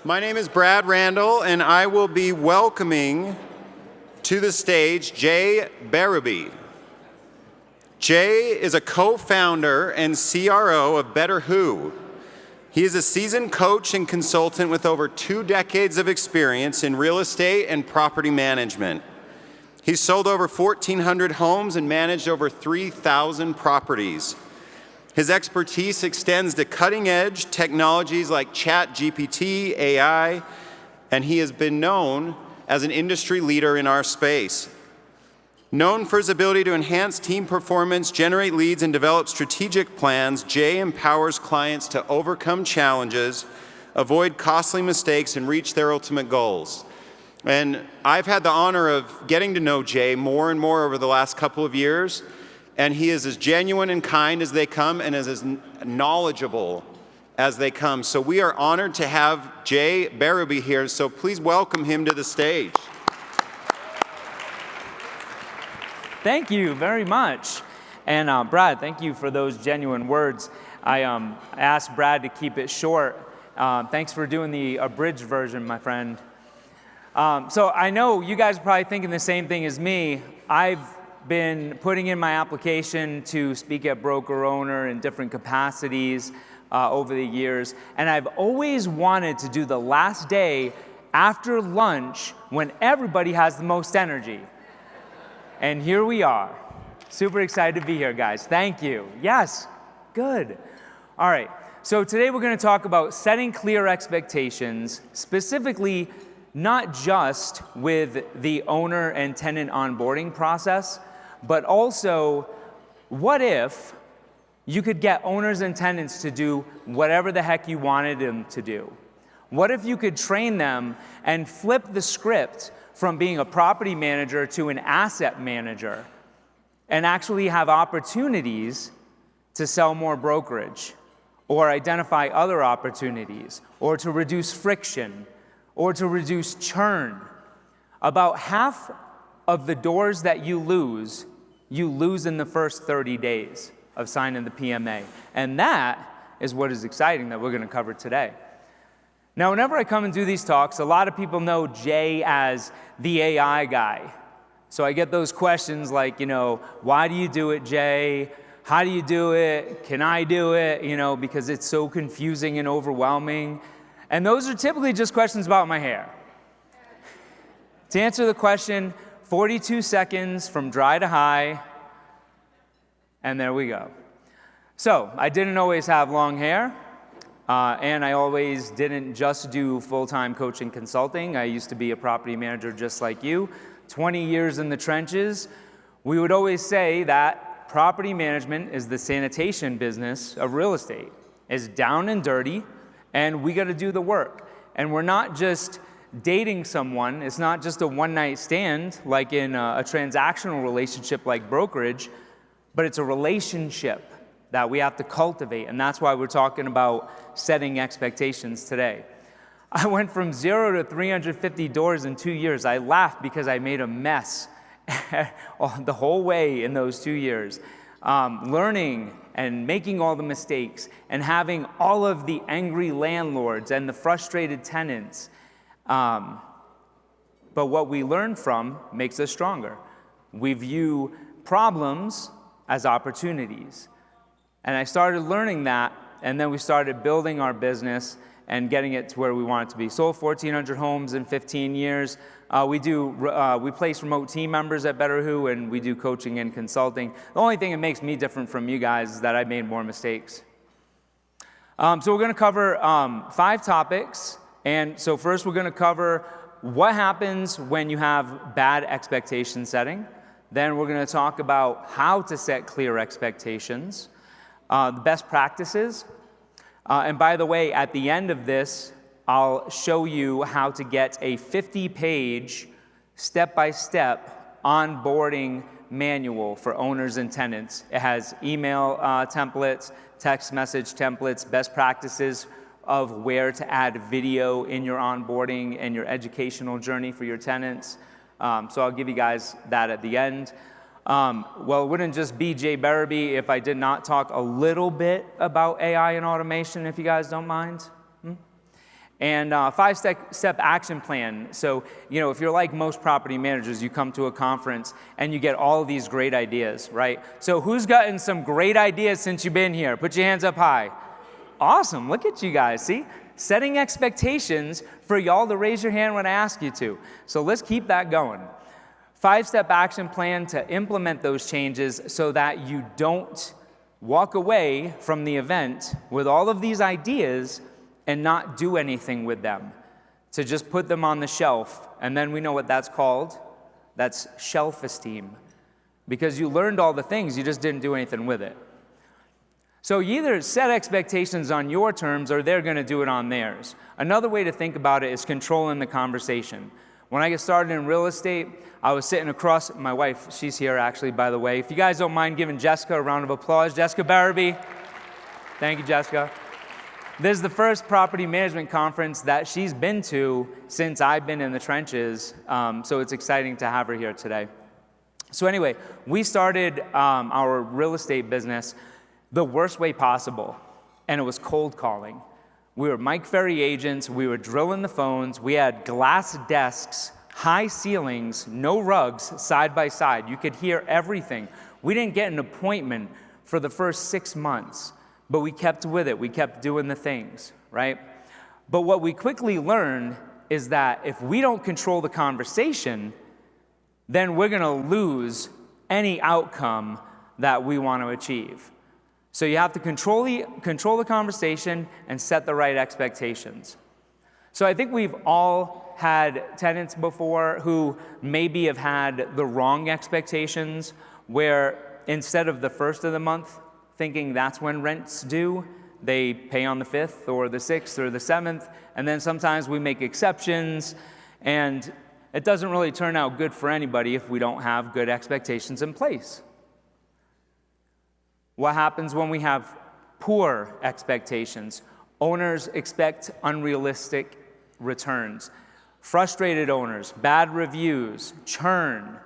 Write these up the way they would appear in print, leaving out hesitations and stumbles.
My name is Brad Randall, and I will be welcoming to the stage Jay Barabee. Jay is a co-founder and CRO of BetterWho. He is a seasoned coach and consultant with over 2 decades of experience in real estate and property management. He's sold over 1,400 homes and managed over 3,000 properties. His expertise extends to cutting-edge technologies like ChatGPT, AI, and he has been known as an industry leader in our space. Known for his ability to enhance team performance, generate leads, and develop strategic plans, Jay empowers clients to overcome challenges, avoid costly mistakes, and reach their ultimate goals. And I've had the honor of getting to know Jay more and more over the last couple of years, and he is as genuine and kind as they come and as knowledgeable as they come. So we are honored to have Jay Barabee here, so please welcome him to the stage. Thank you very much. And Brad, thank you for those genuine words. I asked Brad to keep it short. Thanks for doing the abridged version, my friend. So I know you guys are probably thinking the same thing as me. I've been putting in my application to speak at Broker Owner in different capacities over the years, and I've always wanted to do the last day after lunch when everybody has the most energy. And here we are. Super excited to be here, guys. Thank you. Yes, good. All right, so today we're gonna talk about setting clear expectations, specifically not just with the owner and tenant onboarding process, but also what if you could get owners and tenants to do whatever the heck you wanted them to do? What if you could train them and flip the script from being a property manager to an asset manager and actually have opportunities to sell more brokerage or identify other opportunities or to reduce friction or to reduce churn? About half of the doors that you lose in the first 30 days of signing the PMA. And that is what is exciting that we're gonna cover today. Now, whenever I come and do these talks, a lot of people know Jay as the AI guy. So I get those questions like, why do you do it, Jay? How do you do it? Can I do it? Because it's so confusing and overwhelming. And those are typically just questions about my hair. To answer the question, 42 seconds from dry to high, and there we go. So I didn't always have long hair. And I always didn't just do full-time coaching consulting. I used to be a property manager just like you, 20 years in the trenches. We would always say that property management is the sanitation business of real estate. It's down and dirty, and we gotta do the work. And we're not just dating someone. It's not just a one-night stand like in a transactional relationship like brokerage, but it's a relationship that we have to cultivate, and that's why we're talking about setting expectations today. I went from 0 to 350 doors in 2 years. I laughed because I made a mess the whole way in those 2 years. Learning and making all the mistakes and having all of the angry landlords and the frustrated tenants. But what we learn from makes us stronger. We view problems as opportunities. And I started learning that, and then we started building our business and getting it to where we want it to be. Sold 1,400 homes in 15 years. We place remote team members at BetterWho, and we do coaching and consulting. The only thing that makes me different from you guys is that I made more mistakes. So we're gonna cover 5 topics. And so first we're gonna cover what happens when you have bad expectation setting. Then we're gonna talk about how to set clear expectations. The best practices. And by the way, at the end of this, I'll show you how to get a 50-page, step-by-step onboarding manual for owners and tenants. It has email templates, text message templates, best practices of where to add video in your onboarding and your educational journey for your tenants. So I'll give you guys that at the end. Well, it wouldn't just be Jay Barabee if I did not talk a little bit about AI and automation, if you guys don't mind. And five-step action plan. So, if you're like most property managers, you come to a conference and you get all of these great ideas, right? So who's gotten some great ideas since you've been here? Put your hands up high. Awesome, look at you guys, see? Setting expectations for y'all to raise your hand when I ask you to. So let's keep that going. Five-step action plan to implement those changes so that you don't walk away from the event with all of these ideas and not do anything with them, to just put them on the shelf. And then we know what that's called. That's shelf esteem. Because you learned all the things, you just didn't do anything with it. So you either set expectations on your terms or they're gonna do it on theirs. Another way to think about it is controlling the conversation. When I get started in real estate, I was sitting across, my wife, she's here actually, by the way. If you guys don't mind giving Jessica a round of applause. Jessica Barabee. Thank you, Jessica. This is the first property management conference that she's been to since I've been in the trenches, so it's exciting to have her here today. So anyway, we started our real estate business the worst way possible, and it was cold calling. We were Mike Ferry agents, we were drilling the phones, we had glass desks, high ceilings, no rugs, side by side. You could hear everything. We didn't get an appointment for the first 6 months. But we kept with it, we kept doing the things, right? But what we quickly learned is that if we don't control the conversation, then we're gonna lose any outcome that we want to achieve. So you have to control the conversation and set the right expectations. So I think we've all had tenants before who maybe have had the wrong expectations, where instead of the first of the month, thinking that's when rent's due, they pay on the 5th or the 6th or the 7th, and then sometimes we make exceptions, and it doesn't really turn out good for anybody if we don't have good expectations in place. What happens when we have poor expectations? Owners expect unrealistic returns. Frustrated owners, bad reviews, churn.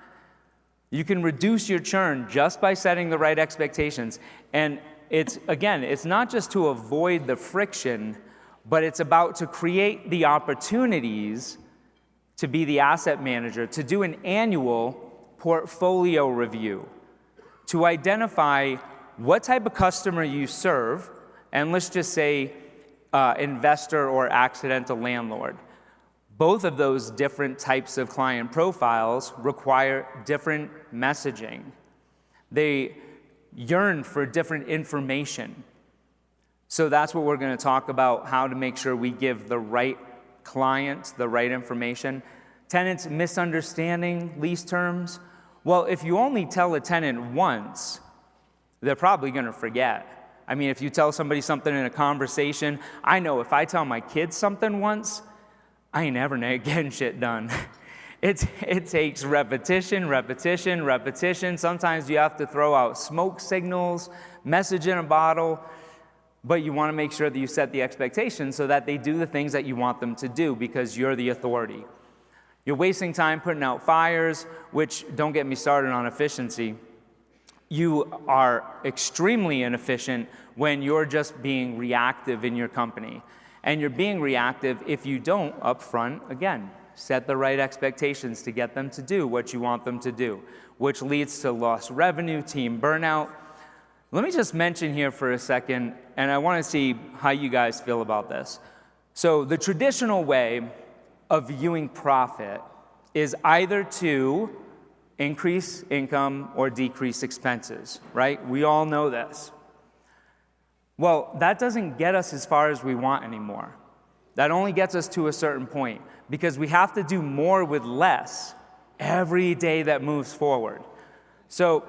You can reduce your churn just by setting the right expectations. And it's not just to avoid the friction, but it's about to create the opportunities to be the asset manager, to do an annual portfolio review, to identify what type of customer you serve, and let's just say investor or accidental landlord. Both of those different types of client profiles require different messaging. They yearn for different information. So that's what we're going to talk about, how to make sure we give the right client the right information. Tenants misunderstanding lease terms. Well, if you only tell a tenant once, they're probably going to forget. I mean, if you tell somebody something in a conversation, I know if I tell my kids something once, I ain't never getting shit done. It takes repetition. Sometimes you have to throw out smoke signals, message in a bottle, but you want to make sure that you set the expectations so that they do the things that you want them to do because you're the authority. You're wasting time putting out fires, which don't get me started on efficiency. You are extremely inefficient when you're just being reactive in your company. And you're being reactive if you don't, up front, again, set the right expectations to get them to do what you want them to do, which leads to lost revenue, team burnout. Let me just mention here for a second, and I want to see how you guys feel about this. So the traditional way of viewing profit is either to increase income or decrease expenses, right? We all know this. Well, that doesn't get us as far as we want anymore. That only gets us to a certain point because we have to do more with less every day that moves forward. So,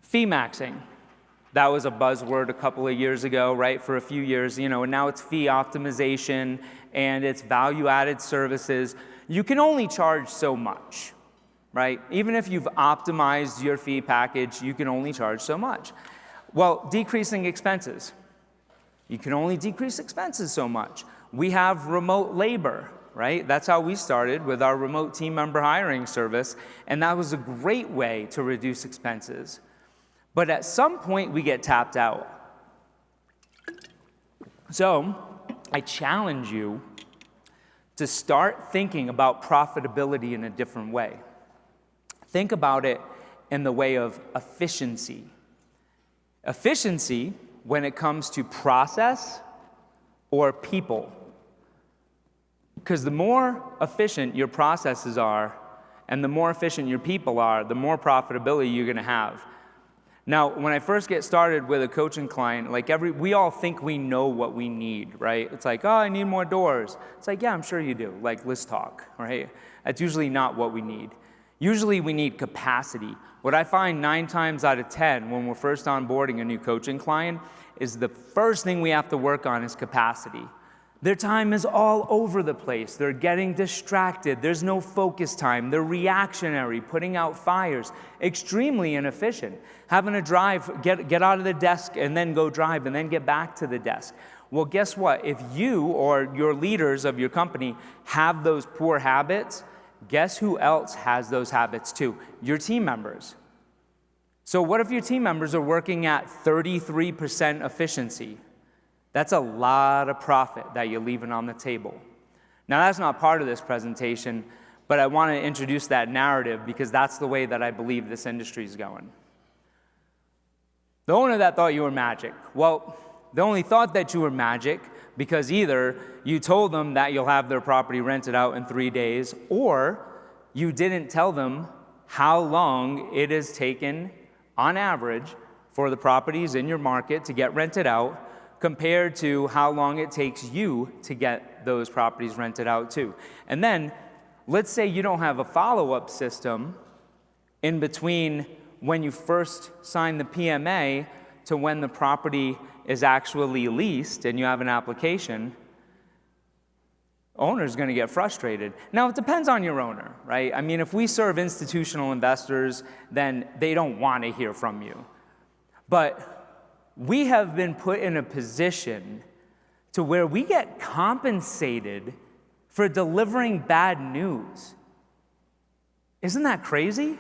fee maxing, that was a buzzword a couple of years ago, right? For a few years, and now it's fee optimization and it's value-added services. You can only charge so much, right? Even if you've optimized your fee package, you can only charge so much. Well, decreasing expenses. You can only decrease expenses so much. We have remote labor, right? That's how we started with our remote team member hiring service, and that was a great way to reduce expenses. But at some point, we get tapped out. So I challenge you to start thinking about profitability in a different way. Think about it in the way of efficiency. Efficiency when it comes to process or people. Because the more efficient your processes are and the more efficient your people are, the more profitability you're going to have. Now, when I first get started with a coaching client, we all think we know what we need, right? It's like, oh, I need more doors. It's like, yeah, I'm sure you do. Like, let's talk, right? That's usually not what we need. Usually we need capacity. What I find 9 times out of 10 when we're first onboarding a new coaching client is the first thing we have to work on is capacity. Their time is all over the place. They're getting distracted. There's no focus time. They're reactionary, putting out fires, extremely inefficient. Having to drive, get out of the desk and then go drive and then get back to the desk. Well, guess what? If you or your leaders of your company have those poor habits, guess who else has those habits too? Your team members. So what if your team members are working at 33% efficiency? That's a lot of profit that you're leaving on the table. Now, that's not part of this presentation, but I want to introduce that narrative because that's the way that I believe this industry is going. The owner that thought you were magic. Well, they only thought that you were magic because either you told them that you'll have their property rented out in 3 days, or you didn't tell them how long it has taken, on average, for the properties in your market to get rented out compared to how long it takes you to get those properties rented out too. And then, let's say you don't have a follow-up system in between when you first sign the PMA to when the property is actually leased and you have an application. Owner's going to get frustrated. Now, it depends on your owner, right? I mean, if we serve institutional investors, then they don't want to hear from you. But we have been put in a position to where we get compensated for delivering bad news. Isn't that crazy?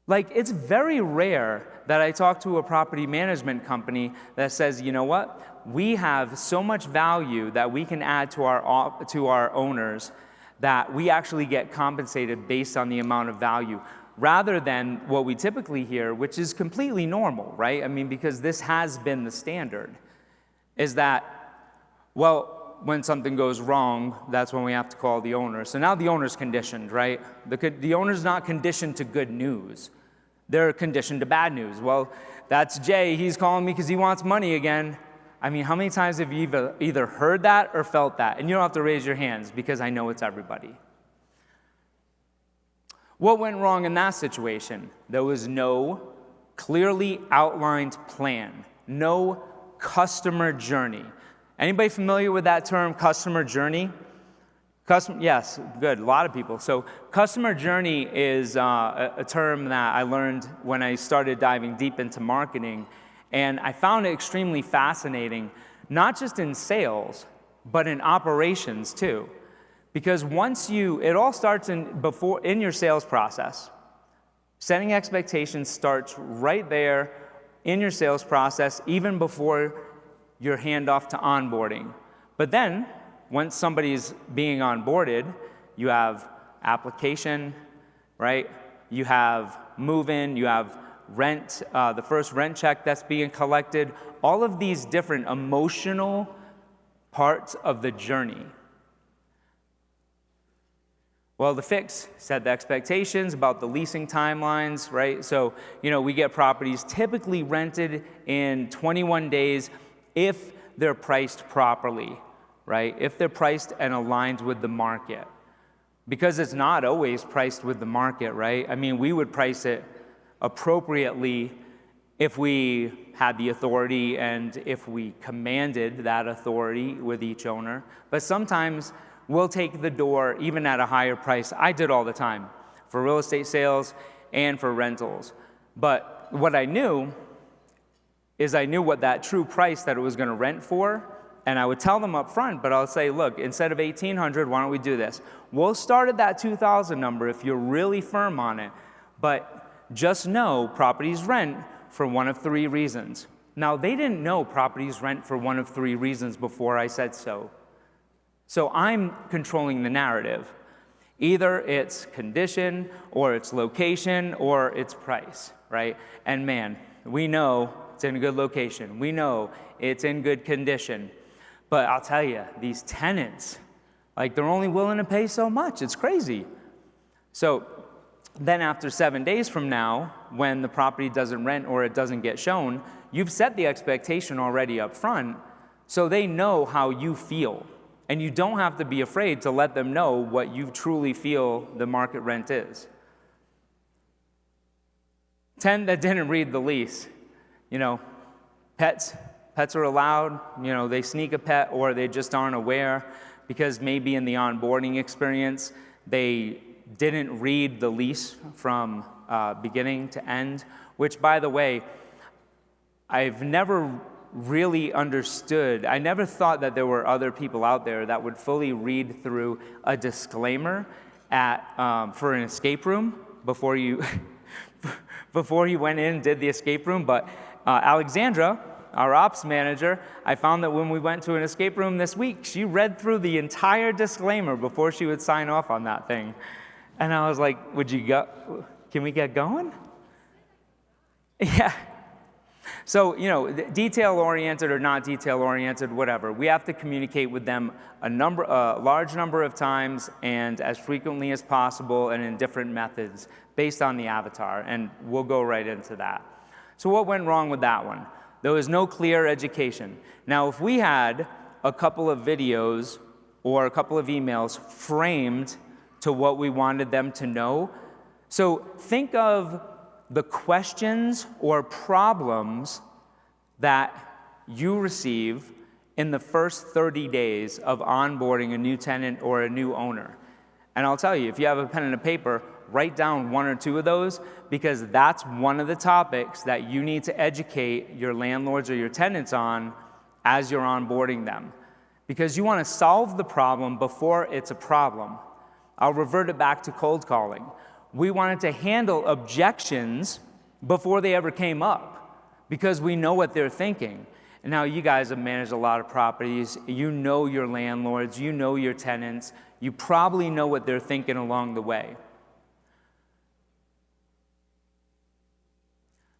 Like, it's very rare that I talk to a property management company that says, you know what? We have so much value that we can add to our owners that we actually get compensated based on the amount of value, rather than what we typically hear, which is completely normal, right? I mean, because this has been the standard, is that, well, when something goes wrong, that's when we have to call the owner. So now the owner's conditioned, right? The owner's not conditioned to good news. They're conditioned to bad news. Well, that's Jay. He's calling me because he wants money again. I mean, how many times have you either heard that or felt that? And you don't have to raise your hands because I know it's everybody. What went wrong in that situation? There was no clearly outlined plan, no customer journey. Anybody familiar with that term, customer journey? Yes, good, a lot of people. So customer journey is a term that I learned when I started diving deep into marketing, and I found it extremely fascinating, not just in sales, but in operations too. Because it all starts in your sales process. Setting expectations starts right there in your sales process, even before your handoff to onboarding. But then, once somebody's being onboarded, you have application, right? You have move-in, you have rent, the first rent check that's being collected, all of these different emotional parts of the journey. Well, the fix set the expectations about the leasing timelines, right? So, we get properties typically rented in 21 days if they're priced properly, right? If they're priced and aligned with the market. Because it's not always priced with the market, right? I mean, we would price it appropriately if we had the authority and if we commanded that authority with each owner. But sometimes we'll take the door even at a higher price. I did all the time for real estate sales and for rentals. But what I knew is I knew what that true price that it was going to rent for, and I would tell them up front, but I'll say, look, instead of $1,800, why don't we do this? We'll start at that $2,000 number if you're really firm on it, but just know properties rent for one of 3 reasons. Now, they didn't know properties rent for one of three reasons before I said so. So I'm controlling the narrative. Either it's condition, or it's location, or it's price, right? And man, we know it's in a good location. We know it's in good condition. But I'll tell you, these tenants, like they're only willing to pay so much. It's crazy. So then after 7 days from now, when the property doesn't rent or it doesn't get shown, you've set the expectation already up front, so they know how you feel. And you don't have to be afraid to let them know what you truly feel the market rent is. 10 that didn't read the lease. Pets are allowed. They sneak a pet, or they just aren't aware because maybe in the onboarding experience, they didn't read the lease from beginning to end, which, by the way, I've never really understood. I never thought that there were other people out there that would fully read through a disclaimer for an escape room before you went in and did the escape room. But Alexandra, our ops manager, I found that when we went to an escape room this week, she read through the entire disclaimer before she would sign off on that thing. And I was like, would you go? Can we get going? Yeah. So, detail-oriented or not detail-oriented, whatever, we have to communicate with them a large number of times and as frequently as possible and in different methods based on the avatar, and we'll go right into that. So what went wrong with that one? There was no clear education. Now, if we had a couple of videos or a couple of emails framed to what we wanted them to know, so think of the questions or problems that you receive in the first 30 days of onboarding a new tenant or a new owner. And I'll tell you, if you have a pen and a paper, write down one or two of those, because that's one of the topics that you need to educate your landlords or your tenants on as you're onboarding them. Because you want to solve the problem before it's a problem. I'll revert it back to cold calling. We wanted to handle objections before they ever came up because we know what they're thinking. And now you guys have managed a lot of properties. You know your landlords. You know your tenants. You probably know what they're thinking along the way.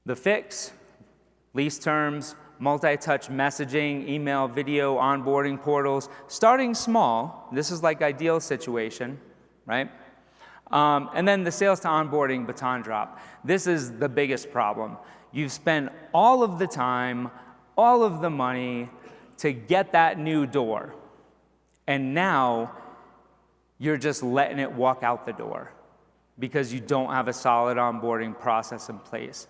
The fix, lease terms, multi-touch messaging, email, video, onboarding portals, starting small. This is like ideal situation, right? And then the sales to onboarding baton drop. This is the biggest problem. You've spent all of the time, all of the money to get that new door. And now you're just letting it walk out the door because you don't have a solid onboarding process in place.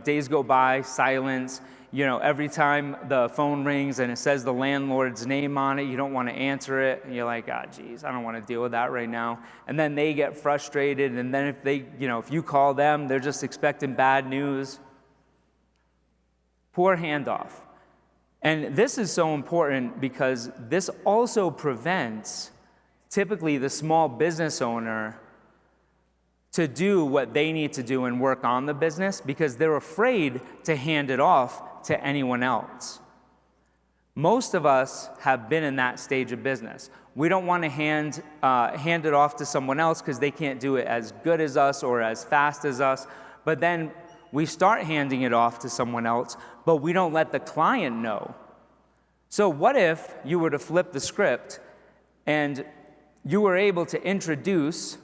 Days go by, silence. Every time the phone rings and it says the landlord's name on it, you don't want to answer it. And you're like, geez, I don't want to deal with that right now. And then they get frustrated. And then if you call them, they're just expecting bad news. Poor handoff. And this is so important because this also prevents typically the small business owner to do what they need to do and work on the business because they're afraid to hand it off to anyone else. Most of us have been in that stage of business. We don't want to hand it off to someone else because they can't do it as good as us or as fast as us. But then we start handing it off to someone else, but we don't let the client know. So what if you were to flip the script and you were able to introduce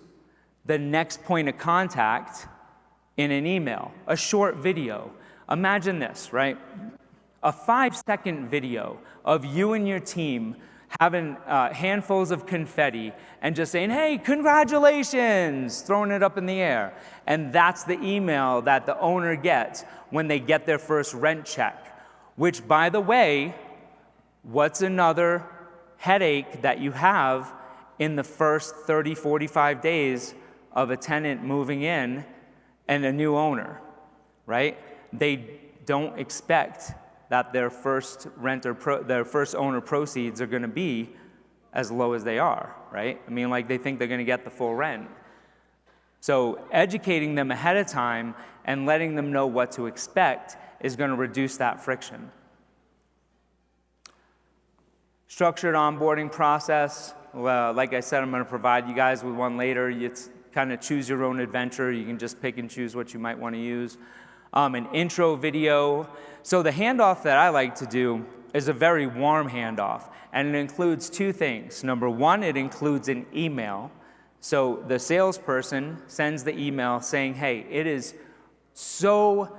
the next point of contact in an email, a short video? Imagine this, right? A 5-second video of you and your team having handfuls of confetti and just saying, hey, congratulations, throwing it up in the air. And that's the email that the owner gets when they get their first rent check, which, by the way, what's another headache that you have in the first 30, 45 days of a tenant moving in and a new owner, right? They don't expect that their first their first owner proceeds are going to be as low as they are, right? I mean, like they think they're going to get the full rent. So educating them ahead of time and letting them know what to expect is going to reduce that friction. Structured onboarding process. Well, like I said, I'm going to provide you guys with one later. It's kind of choose your own adventure. You can just pick and choose what you might want to use. An intro video. So the handoff that I like to do is a very warm handoff, and it includes two things. Number one, it includes an email. So the salesperson sends the email saying, hey, it is so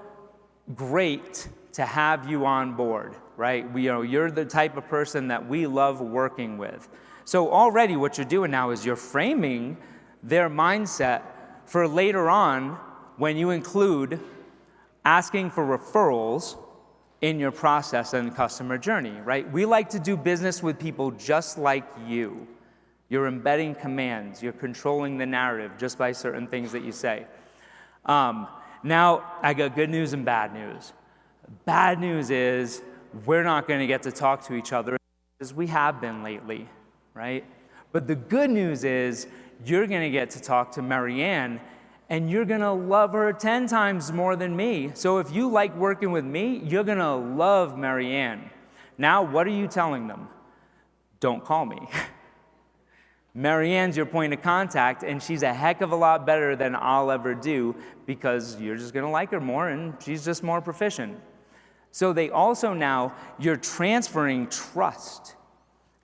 great to have you on board, right? You're the type of person that we love working with. So already what you're doing now is you're framing their mindset for later on when you include asking for referrals in your process and customer journey, right? We like to do business with people just like you. You're embedding commands. You're controlling the narrative just by certain things that you say. Now, I got good news and bad news. Bad news is we're not going to get to talk to each other as we have been lately, right? But the good news is you're going to get to talk to Marianne, and you're going to love her 10 times more than me. So if you like working with me, you're going to love Marianne. Now, what are you telling them? Don't call me. Marianne's your point of contact, and she's a heck of a lot better than I'll ever do because you're just going to like her more, and she's just more proficient. So they also now, you're transferring trust.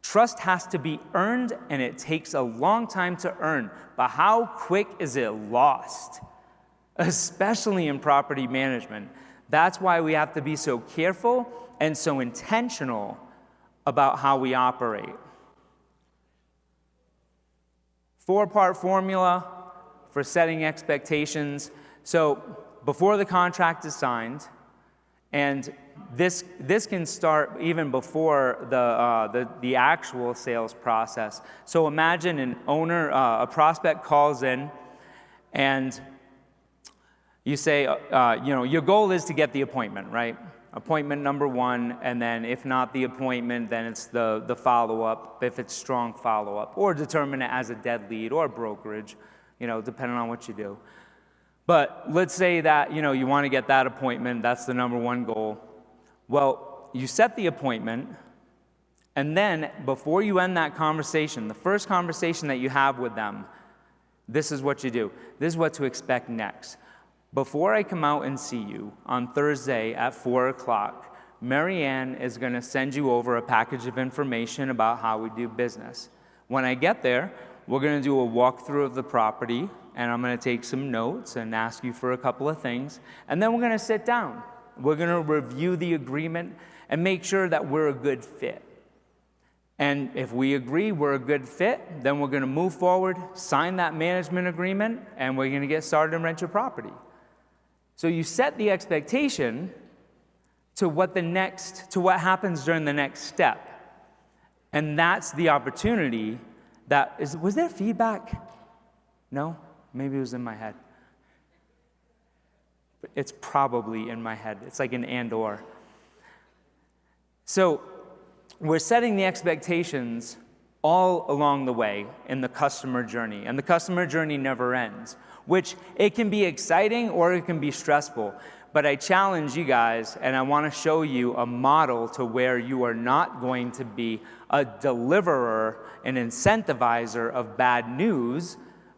Trust has to be earned, and it takes a long time to earn. But how quick is it lost? Especially in property management. That's why we have to be so careful and so intentional about how we operate. 4-part formula for setting expectations. So before the contract is signed, and this can start even before the actual sales process. So imagine an owner, a prospect calls in, and you say, your goal is to get the appointment, right? Appointment number one, and then if not the appointment, then it's the follow-up, if it's strong follow-up, or determine it as a dead lead or brokerage, depending on what you do. But let's say that, you want to get that appointment, that's the number one goal. Well, you set the appointment, and then before you end that conversation, the first conversation that you have with them, this is what you do. This is what to expect next. Before I come out and see you on Thursday at 4 o'clock, Marianne is going to send you over a package of information about how we do business. When I get there, we're going to do a walkthrough of the property, and I'm going to take some notes and ask you for a couple of things, and then we're going to sit down. We're going to review the agreement and make sure that we're a good fit. And if we agree we're a good fit, then we're going to move forward, sign that management agreement, and we're going to get started and rent your property. So you set the expectation to what happens during the next step. And that's the opportunity was there feedback? No? Maybe it was in my head. It's probably in my head. It's like an and/or. So we're setting the expectations all along the way in the customer journey. And the customer journey never ends, which it can be exciting or it can be stressful. But I challenge you guys, and I want to show you a model to where you are not going to be a deliverer, an incentivizer of bad news,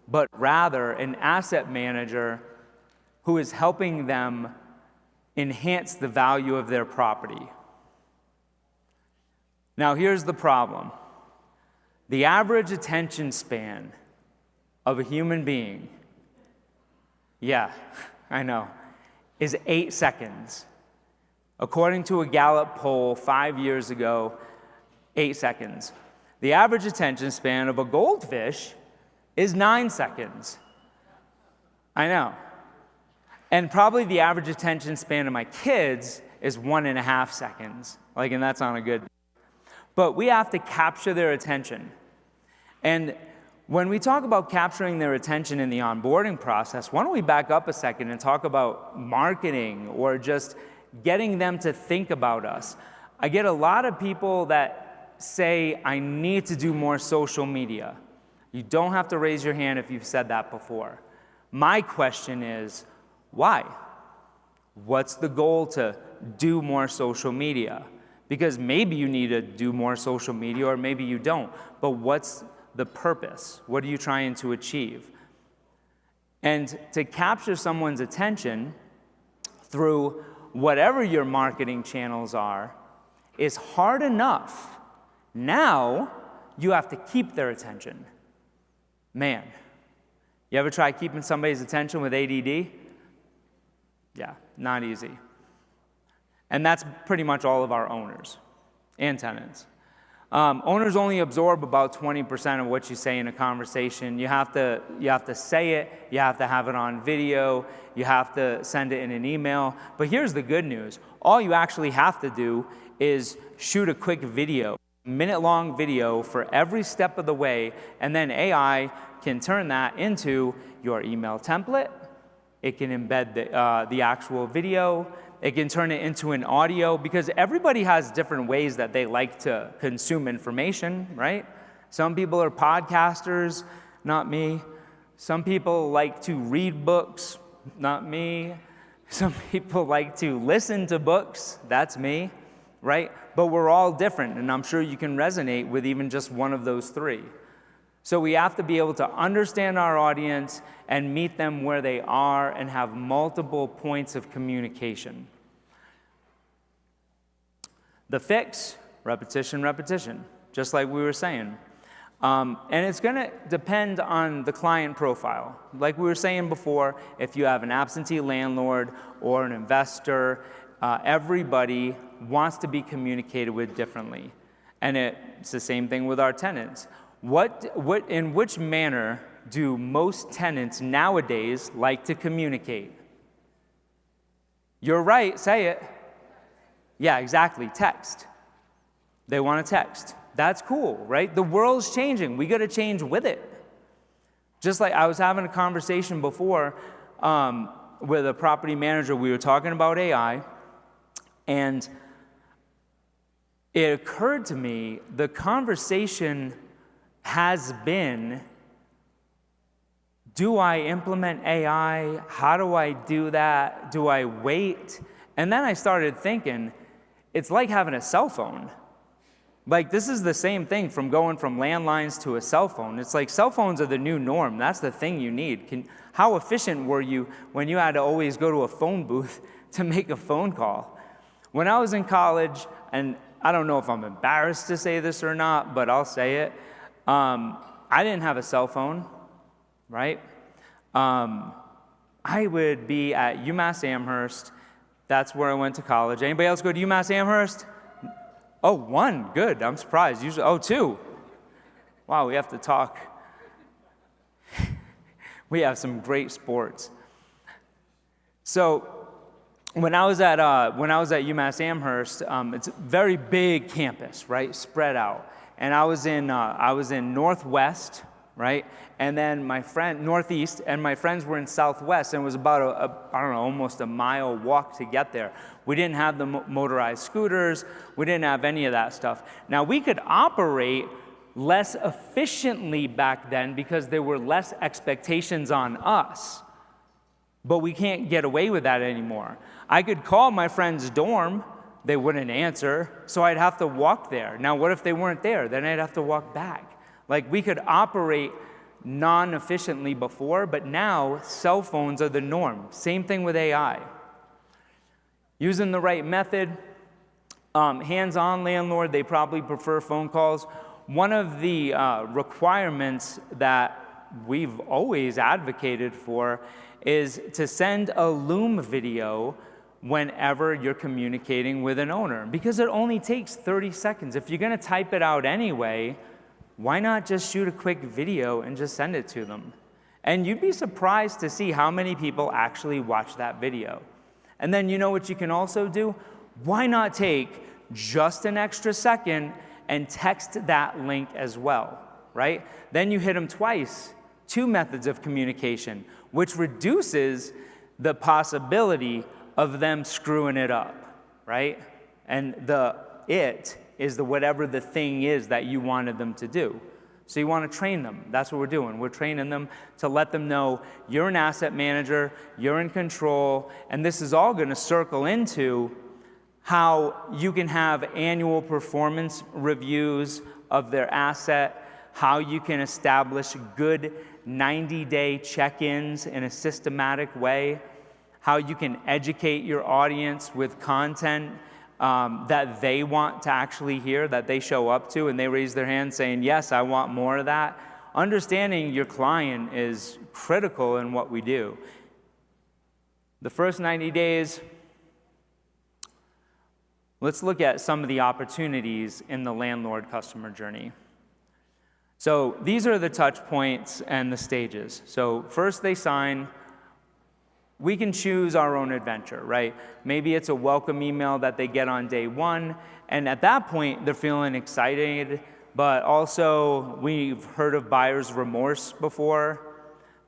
but rather an asset manager who is helping them enhance the value of their property. Now, here's the problem. The average attention span of a human being, yeah, I know, is 8 seconds. According to a Gallup poll 5 years ago, 8 seconds. The average attention span of a goldfish is 9 seconds. I know. And probably the average attention span of my kids is 1.5 seconds. And that's on a good. But we have to capture their attention. And when we talk about capturing their attention in the onboarding process, why don't we back up a second and talk about marketing or just getting them to think about us. I get a lot of people that say, I need to do more social media. You don't have to raise your hand if you've said that before. My question is, why? What's the goal to do more social media? Because maybe you need to do more social media or maybe you don't, but what's the purpose? What are you trying to achieve? And to capture someone's attention through whatever your marketing channels are is hard enough. Now you have to keep their attention. Man, you ever try keeping somebody's attention with ADD? Yeah, not easy. And that's pretty much all of our owners and tenants. Owners only absorb about 20% of what you say in a conversation. You have to say it, you have to have it on video, you have to send it in an email. But here's the good news. All you actually have to do is shoot a quick video, minute-long video for every step of the way, and then AI can turn that into your email template. It can embed the actual video. It can turn it into an audio, because everybody has different ways that they like to consume information, right? Some people are podcasters, not me. Some people like to read books, not me. Some people like to listen to books, that's me, right? But we're all different, and I'm sure you can resonate with even just one of those three. So we have to be able to understand our audience and meet them where they are and have multiple points of communication. The fix, repetition, repetition, just like we were saying. And it's going to depend on the client profile. Like we were saying before, if you have an absentee landlord or an investor, everybody wants to be communicated with differently. And it's the same thing with our tenants. In which manner do most tenants nowadays like to communicate? You're right, say it. Yeah, exactly, text. They want to text. That's cool, right? The world's changing. We got to change with it. Just like I was having a conversation before with a property manager, we were talking about AI, and it occurred to me the conversation has been, do I implement AI? How do I do that? Do I wait? And then I started thinking, it's like having a cell phone. Like, this is the same thing from going from landlines to a cell phone. It's like cell phones are the new norm. That's the thing you need. How efficient were you when you had to always go to a phone booth to make a phone call? When I was in college, and I don't know if I'm embarrassed to say this or not, but I'll say it, I didn't have a cell phone, right? I would be at UMass Amherst. That's where I went to college. Anybody else go to UMass Amherst? Oh, one, good, I'm surprised. Usually, two. Wow, we have to talk. We have some great sports. So, when I was at UMass Amherst, it's a very big campus, right, spread out. And I was in Northwest, right, and then Northeast, and my friends were in Southwest, and it was about almost a mile walk to get there. We didn't have the motorized scooters. We didn't have any of that stuff. Now, we could operate less efficiently back then because there were less expectations on us. But we can't get away with that anymore. I could call my friend's dorm. They wouldn't answer, so I'd have to walk there. Now, what if they weren't there? Then I'd have to walk back. Like, we could operate non-efficiently before, but now cell phones are the norm. Same thing with AI. Using the right method, hands-on landlord, they probably prefer phone calls. One of the requirements that we've always advocated for is to send a Loom video whenever you're communicating with an owner, because it only takes 30 seconds. If you're going to type it out anyway, why not just shoot a quick video and just send it to them? And you'd be surprised to see how many people actually watch that video. And then you know what you can also do? Why not take just an extra second and text that link as well, right? Then you hit them twice, 2 methods of communication, which reduces the possibility of them screwing it up, right? And it is the whatever the thing is that you wanted them to do. So you want to train them. That's what we're doing. We're training them to let them know you're an asset manager, you're in control, and this is all going to circle into how you can have annual performance reviews of their asset, how you can establish good 90-day check-ins in a systematic way, how you can educate your audience with content that they want to actually hear, that they show up to, and they raise their hand saying, yes, I want more of that. Understanding your client is critical in what we do. The first 90 days, let's look at some of the opportunities in the landlord-customer journey. So these are the touch points and the stages. So first they sign. We can choose our own adventure, right? Maybe it's a welcome email that they get on day one, and at that point, they're feeling excited, but also we've heard of buyer's remorse before.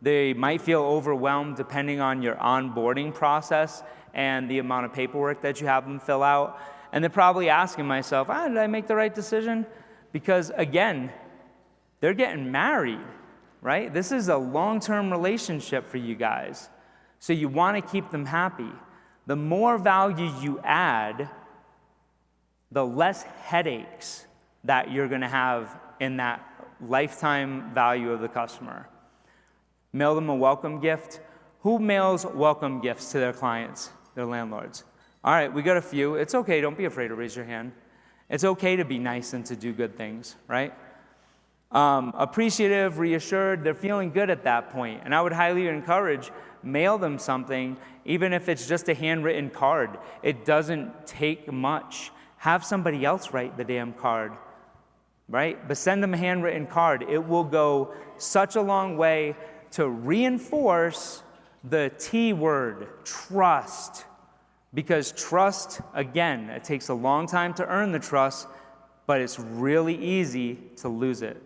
They might feel overwhelmed depending on your onboarding process and the amount of paperwork that you have them fill out. And they're probably asking myself, did I make the right decision? Because again, they're getting married, right? This is a long-term relationship for you guys. So you want to keep them happy. The more value you add, the less headaches that you're going to have in that lifetime value of the customer. Mail them a welcome gift. Who mails welcome gifts to their clients, their landlords? All right, we got a few. It's okay. Don't be afraid to raise your hand. It's okay to be nice and to do good things, right? Appreciative, reassured, they're feeling good at that point. And I would highly encourage, mail them something, even if it's just a handwritten card. It doesn't take much. Have somebody else write the damn card, right? But send them a handwritten card. It will go such a long way to reinforce the T word, trust. Because trust, again, it takes a long time to earn the trust, but it's really easy to lose it.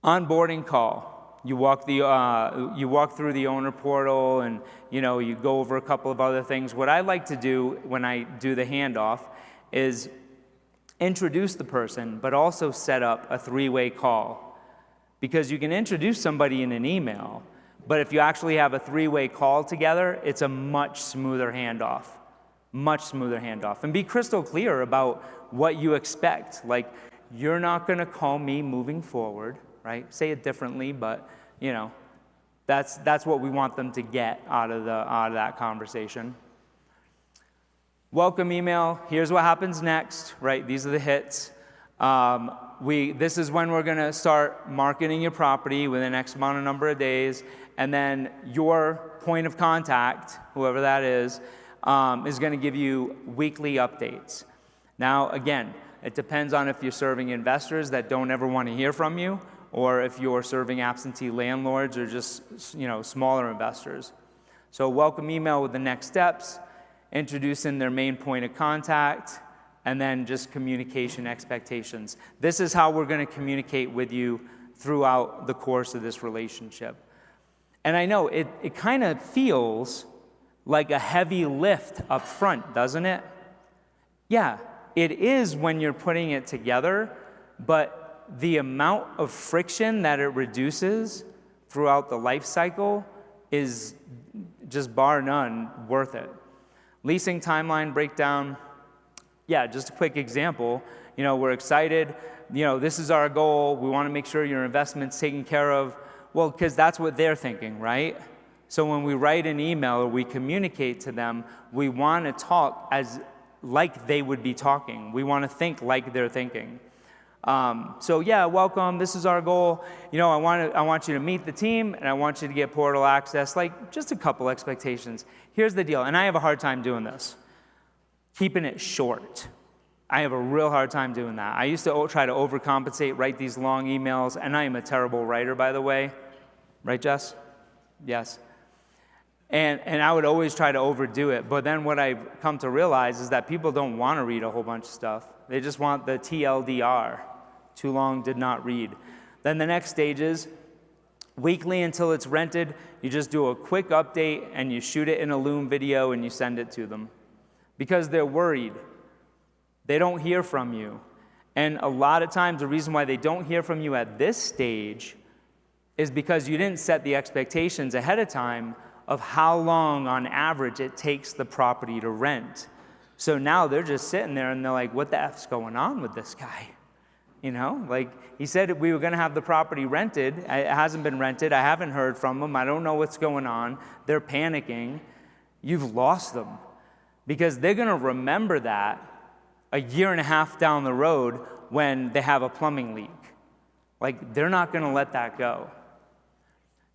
Onboarding call. You walk through the owner portal, and you go over a couple of other things. What I like to do when I do the handoff is introduce the person, but also set up a three-way call. Because you can introduce somebody in an email, but if you actually have a three-way call together, it's a much smoother handoff. Much smoother handoff. And be crystal clear about what you expect. Like, you're not going to call me moving forward, right? Say it differently, but that's what we want them to get out of that conversation. Welcome email. Here's what happens next, right? These are the hits. This is when we're going to start marketing your property within X amount of number of days, and then your point of contact, whoever that is going to give you weekly updates. Now, again, it depends on if you're serving investors that don't ever want to hear from you, or if you're serving absentee landlords or just smaller investors. So welcome email with the next steps, introducing their main point of contact, and then just communication expectations. This is how we're going to communicate with you throughout the course of this relationship. And I know it kind of feels like a heavy lift up front, doesn't it? Yeah, it is when you're putting it together, but the amount of friction that it reduces throughout the life cycle is just bar none worth it. Leasing timeline breakdown. Yeah, just a quick example. We're excited. This is our goal. We want to make sure your investment's taken care of. Well, because that's what they're thinking, right? So when we write an email or we communicate to them, we want to talk like they would be talking. We want to think like they're thinking. So yeah, welcome. This is our goal. I want you to meet the team, and I want you to get portal access. Like, just a couple expectations. Here's the deal, and I have a hard time doing this. Keeping it short. I have a real hard time doing that. I used to try to overcompensate, write these long emails, and I am a terrible writer, by the way. Right, Jess? Yes. And I would always try to overdo it. But then what I've come to realize is that people don't want to read a whole bunch of stuff. They just want the TLDR. Too long, did not read. Then the next stage is weekly until it's rented. You just do a quick update and you shoot it in a Loom video and you send it to them. Because they're worried. They don't hear from you. And a lot of times the reason why they don't hear from you at this stage is because you didn't set the expectations ahead of time of how long on average it takes the property to rent. So now they're just sitting there and they're like, what the F's going on with this guy? You know, like he said we were gonna have the property rented. It hasn't been rented. I haven't heard from them. I don't know what's going on. They're panicking. You've lost them because they're gonna remember that a year and a half down the road when they have a plumbing leak. Like they're not gonna let that go.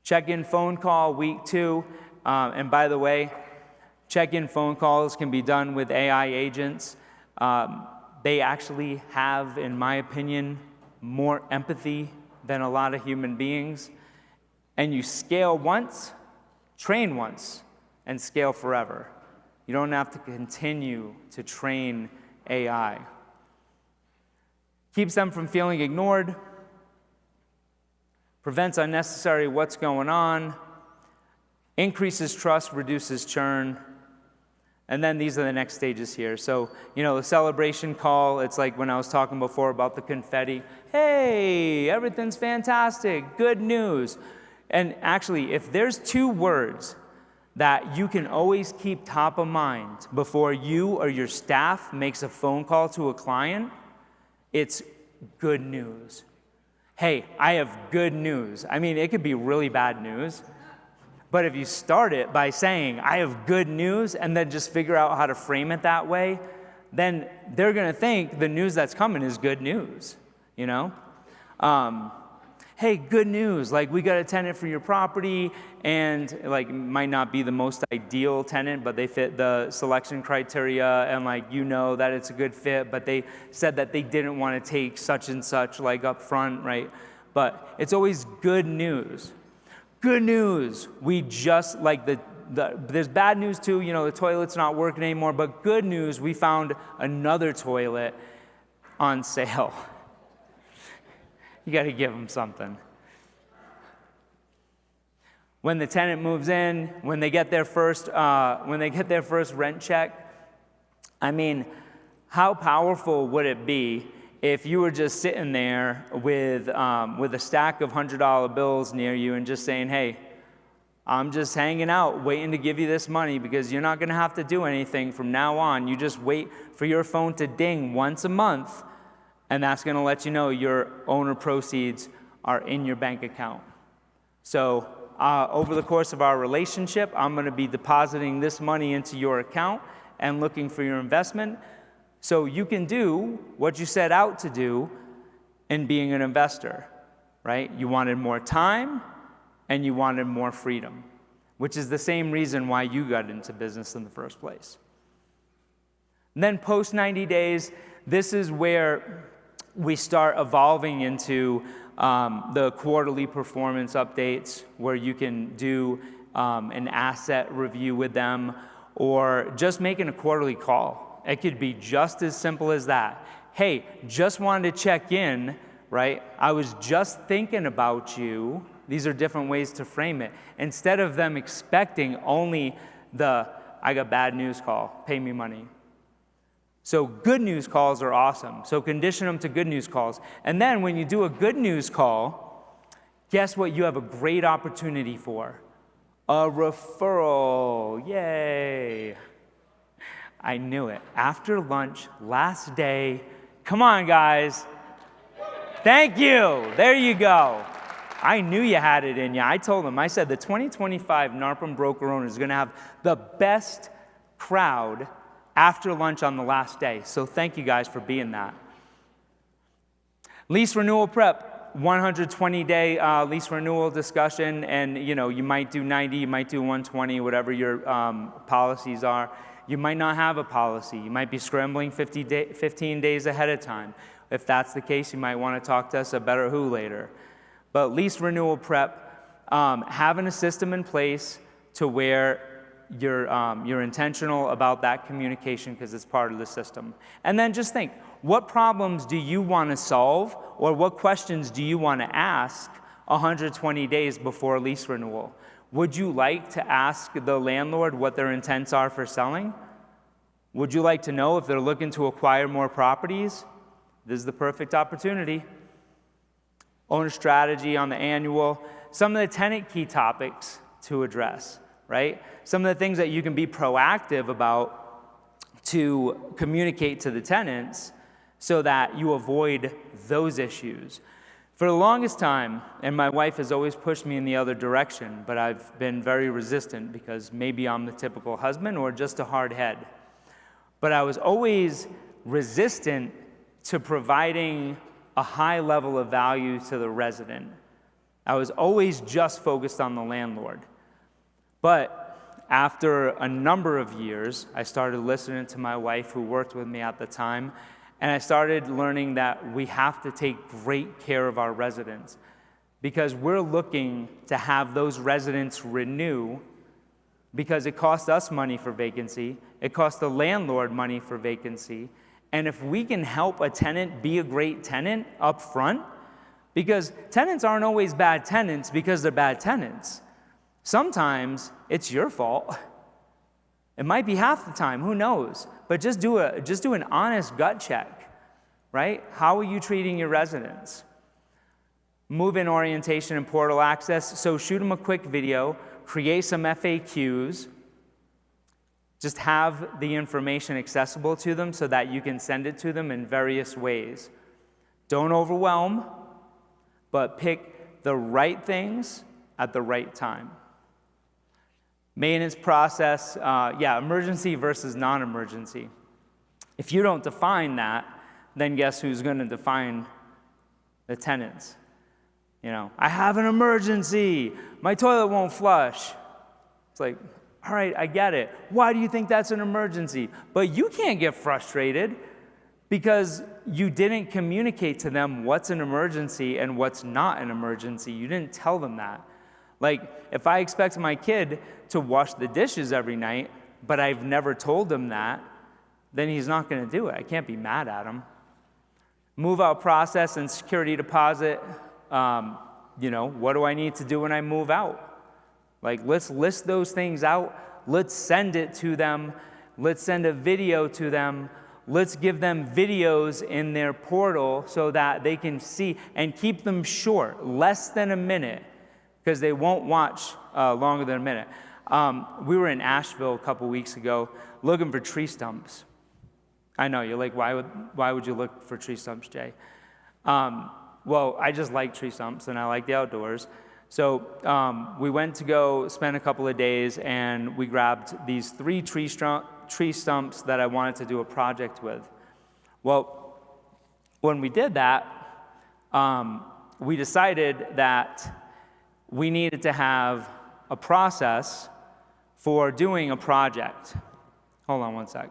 Check-in phone call week 2. And by the way, check-in phone calls can be done with AI agents. They actually have, in my opinion, more empathy than a lot of human beings. And you scale once, train once, and scale forever. You don't have to continue to train AI. Keeps them from feeling ignored, prevents unnecessary what's going on, increases trust, reduces churn. And then these are the next stages here. So, you know, the celebration call, it's like when I was talking before about the confetti. Hey, everything's fantastic, good news. And actually, if there's 2 words that you can always keep top of mind before you or your staff makes a phone call to a client, it's good news. Hey, I have good news. I mean, it could be really bad news. But if you start it by saying, I have good news, and then just figure out how to frame it that way, then they're gonna think the news that's coming is good news, you know? Hey, good news, like we got a tenant for your property, and like might not be the most ideal tenant, but they fit the selection criteria, and like you know that it's a good fit, but they said that they didn't wanna take such and such like up front, right? But it's always good news. Good news, we just, like there's bad news too, you know, the toilet's not working anymore, but good news, we found another toilet on sale. You gotta give them something. When the tenant moves in, when they get their first rent check, I mean, how powerful would it be if you were just sitting there with a stack of $100 bills near you and just saying, hey, I'm just hanging out, waiting to give you this money because you're not gonna have to do anything from now on. You just wait for your phone to ding once a month, and that's gonna let you know your owner proceeds are in your bank account. So over the course of our relationship, I'm gonna be depositing this money into your account and looking for your investment. So you can do what you set out to do in being an investor, right? You wanted more time and you wanted more freedom, which is the same reason why you got into business in the first place. And then post 90 days, this is where we start evolving into the quarterly performance updates, where you can do an asset review with them, or just making a quarterly call. It could be just as simple as that. Hey, just wanted to check in, right? I was just thinking about you. These are different ways to frame it. Instead of them expecting only I got bad news call, pay me money. So good news calls are awesome. So condition them to good news calls. And then when you do a good news call, guess what you have a great opportunity for? A referral, yay. I knew it. After lunch, last day, come on guys. Thank you, there you go. I knew you had it in you. I told them, I said the 2025 NARPM Broker Owner is gonna have the best crowd after lunch on the last day. So thank you guys for being that. Lease renewal prep, 120-day lease renewal discussion, and you know, you might do 90, you might do 120, whatever your policies are. You might not have a policy. You might be scrambling 15 days ahead of time. If that's the case, you might want to talk to us at BetterWho later. But lease renewal prep, having a system in place to where you're intentional about that communication because it's part of the system. And then just think, what problems do you want to solve, or what questions do you want to ask 120 days before lease renewal? Would you like to ask the landlord what their intents are for selling? Would you like to know if they're looking to acquire more properties? This is the perfect opportunity. Owner strategy on the annual. Some of the tenant key topics to address, right? Some of the things that you can be proactive about to communicate to the tenants so that you avoid those issues. For the longest time, and my wife has always pushed me in the other direction, but I've been very resistant because maybe I'm the typical husband or just a hard head. But I was always resistant to providing a high level of value to the resident. I was always just focused on the landlord. But after a number of years, I started listening to my wife, who worked with me at the time, and I started learning that we have to take great care of our residents because we're looking to have those residents renew, because it costs us money for vacancy, it costs the landlord money for vacancy, and if we can help a tenant be a great tenant up front, because tenants aren't always bad tenants because they're bad tenants. Sometimes it's your fault. It might be half the time, who knows? But just do an honest gut check, right? How are you treating your residents? Move-in orientation and portal access. So shoot them a quick video, create some FAQs, just have the information accessible to them so that you can send it to them in various ways. Don't overwhelm, but pick the right things at the right time. Maintenance process, emergency versus non-emergency. If you don't define that, then guess who's going to define the tenants? I have an emergency. My toilet won't flush. It's like, all right, I get it. Why do you think that's an emergency? But you can't get frustrated because you didn't communicate to them what's an emergency and what's not an emergency. You didn't tell them that. Like, if I expect my kid to wash the dishes every night, but I've never told him that, then he's not going to do it. I can't be mad at him. Move-out process and security deposit. What do I need to do when I move out? Like, let's list those things out. Let's send it to them. Let's send a video to them. Let's give them videos in their portal so that they can see, and keep them short, less than a minute, because they won't watch longer than a minute. We were in Asheville a couple weeks ago looking for tree stumps. I know, you're like, why would you look for tree stumps, Jay? Well, I just like tree stumps and I like the outdoors. So we went to go spend a couple of days, and we grabbed these 3 tree stumps that I wanted to do a project with. Well, when we did that, we decided that we needed to have a process for doing a project. Hold on one sec.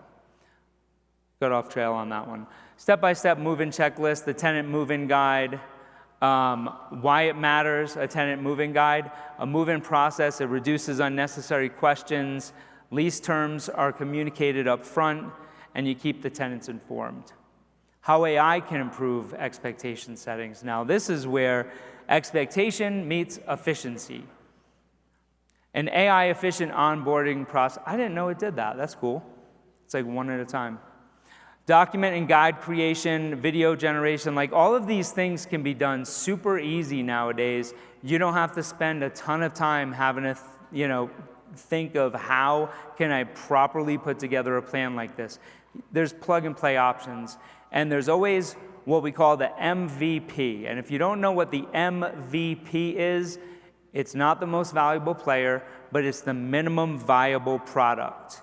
Got off trail on that one. Step-by-step move-in checklist, the tenant move-in guide, why it matters, a tenant move-in guide, a move-in process, it reduces unnecessary questions, lease terms are communicated up front, and you keep the tenants informed. How AI can improve expectation settings. Now, this is where expectation meets efficiency. An AI-efficient onboarding process. I didn't know it did that. That's cool. It's like one at a time. Document and guide creation, video generation, like all of these things can be done super easy nowadays. You don't have to spend a ton of time having to, think of how can I properly put together a plan like this. There's plug and play options, and there's always what we call the MVP. And if you don't know what the MVP is, it's not the most valuable player, but it's the minimum viable product.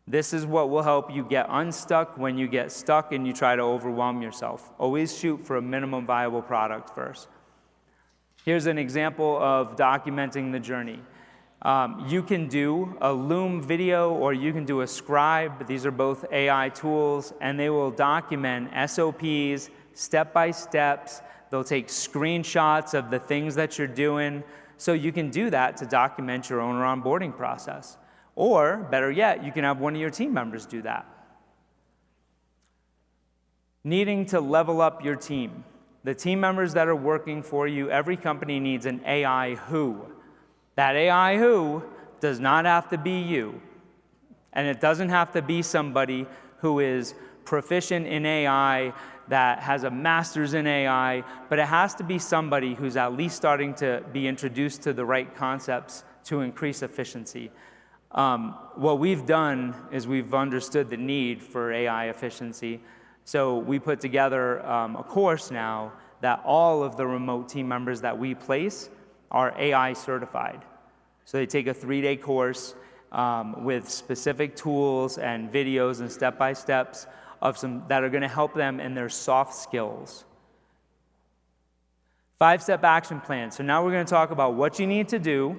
This is what will help you get unstuck when you get stuck and you try to overwhelm yourself. Always shoot for a minimum viable product first. Here's an example of documenting the journey. You can do a Loom video or you can do a Scribe. These are both AI tools, and they will document SOPs, step-by-steps. They'll take screenshots of the things that you're doing. So you can do that to document your owner onboarding process. Or, better yet, you can have one of your team members do that. Needing to level up your team. The team members that are working for you, every company needs an AI who. That AI who does not have to be you. And it doesn't have to be somebody who is proficient in AI, that has a master's in AI, but it has to be somebody who's at least starting to be introduced to the right concepts to increase efficiency. What we've done is we've understood the need for AI efficiency. So we put together a course now that all of the remote team members that we place are AI certified. So they take a 3-day course with specific tools and videos and step-by-steps of some that are going to help them in their soft skills. 5-step action plan. So now we're going to talk about what you need to do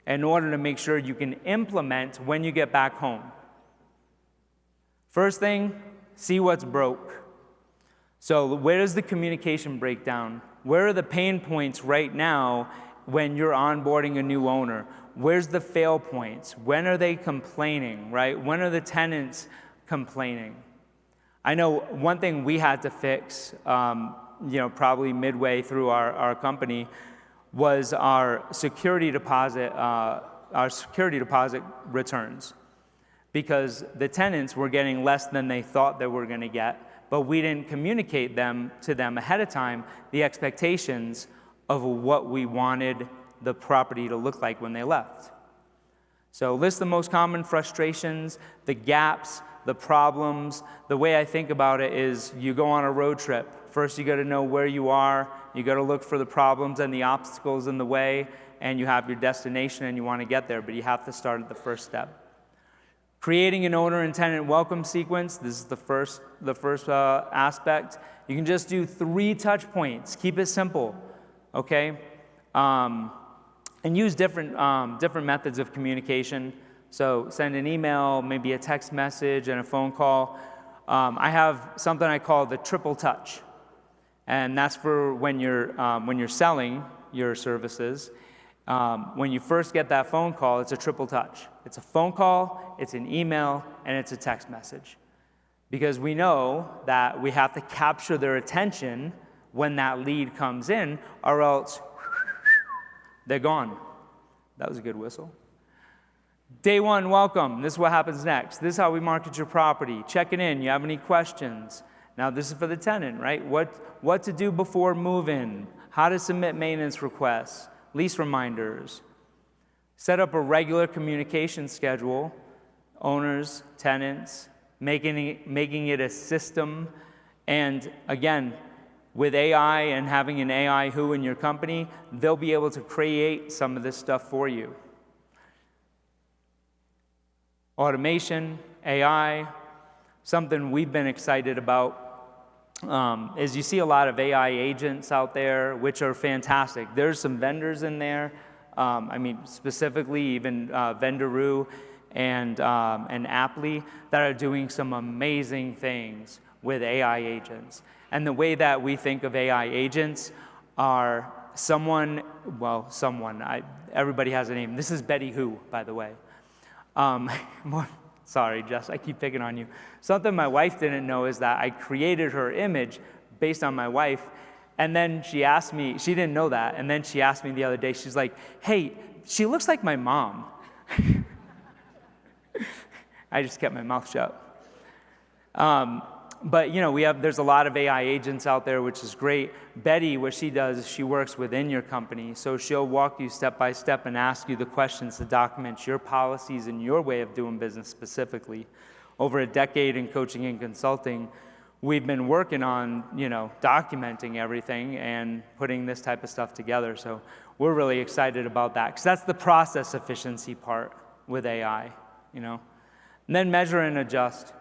in order to make sure you can implement when you get back home. First thing, see what's broke. So where does the communication break down? Where are the pain points right now when you're onboarding a new owner? Where's the fail points? When are they complaining, right? When are the tenants complaining? I know one thing we had to fix, probably midway through our company, was our security deposit returns, because the tenants were getting less than they thought they were going to get, but we didn't communicate to them ahead of time the expectations of what we wanted the property to look like when they left. So list the most common frustrations, the gaps, the problems. The way I think about it is you go on a road trip. First, you got to know where you are. You got to look for the problems and the obstacles in the way, and you have your destination and you want to get there, but you have to start at the first step. Creating an owner and tenant welcome sequence. This is the first aspect. You can just do 3 touch points. Keep it simple, okay? And use different methods of communication. So send an email, maybe a text message, and a phone call. I have something I call the triple touch, and that's for when you're selling your services. When you first get that phone call, it's a triple touch. It's a phone call, it's an email, and it's a text message. Because we know that we have to capture their attention when that lead comes in, or else they're gone. That was a good whistle. Day 1, welcome. This is what happens next. This is how we market your property. Checking in. You have any questions? Now, this is for the tenant, right? What to do before move-in, how to submit maintenance requests, lease reminders. Set up a regular communication schedule, owners, tenants, making it a system. And again, with AI and having an AI who in your company, they'll be able to create some of this stuff for you. Automation, AI, something we've been excited about is you see a lot of AI agents out there, which are fantastic. There's some vendors in there, specifically even BetterWho and Apply that are doing some amazing things with AI agents. And the way that we think of AI agents are everybody has a name. This is BetterWho, by the way. Sorry, Jess, I keep picking on you. Something my wife didn't know is that I created her image based on my wife, and then she asked me, she didn't know that, and then she asked me the other day, she's like, hey, she looks like my mom. I just kept my mouth shut. But there's a lot of AI agents out there, which is great. Betty, what she does is she works within your company. So she'll walk you step by step and ask you the questions to document your policies and your way of doing business specifically. Over a decade in coaching and consulting, we've been working on, documenting everything and putting this type of stuff together. So we're really excited about that, because that's the process efficiency part with AI, And then measure and adjust.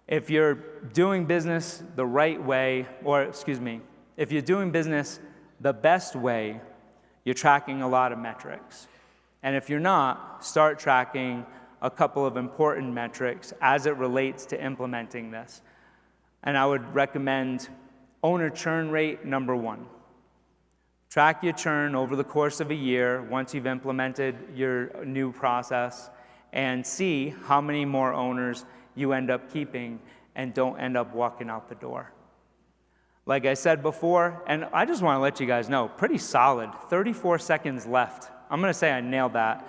If you're doing business the right way, if you're doing business the best way, you're tracking a lot of metrics. And if you're not, start tracking a couple of important metrics as it relates to implementing this. And I would recommend owner churn rate, number 1. Track your churn over the course of a year once you've implemented your new process, and see how many more owners you end up keeping and don't end up walking out the door. Like I said before, and I just want to let you guys know, pretty solid, 34 seconds left. I'm going to say I nailed that.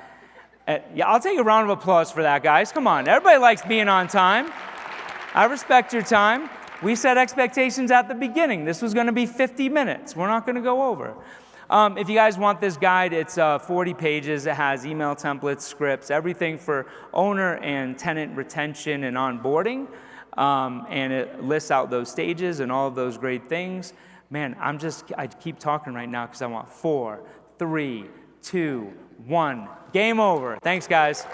I'll take a round of applause for that, guys. Come on, everybody likes being on time. I respect your time. We set expectations at the beginning. This was going to be 50 minutes. We're not going to go over. If you guys want this guide, it's 40 pages. It has email templates, scripts, everything for owner and tenant retention and onboarding. And it lists out those stages and all of those great things. Man, I keep talking right now because I want 4, 3, 2, 1. Game over. Thanks, guys.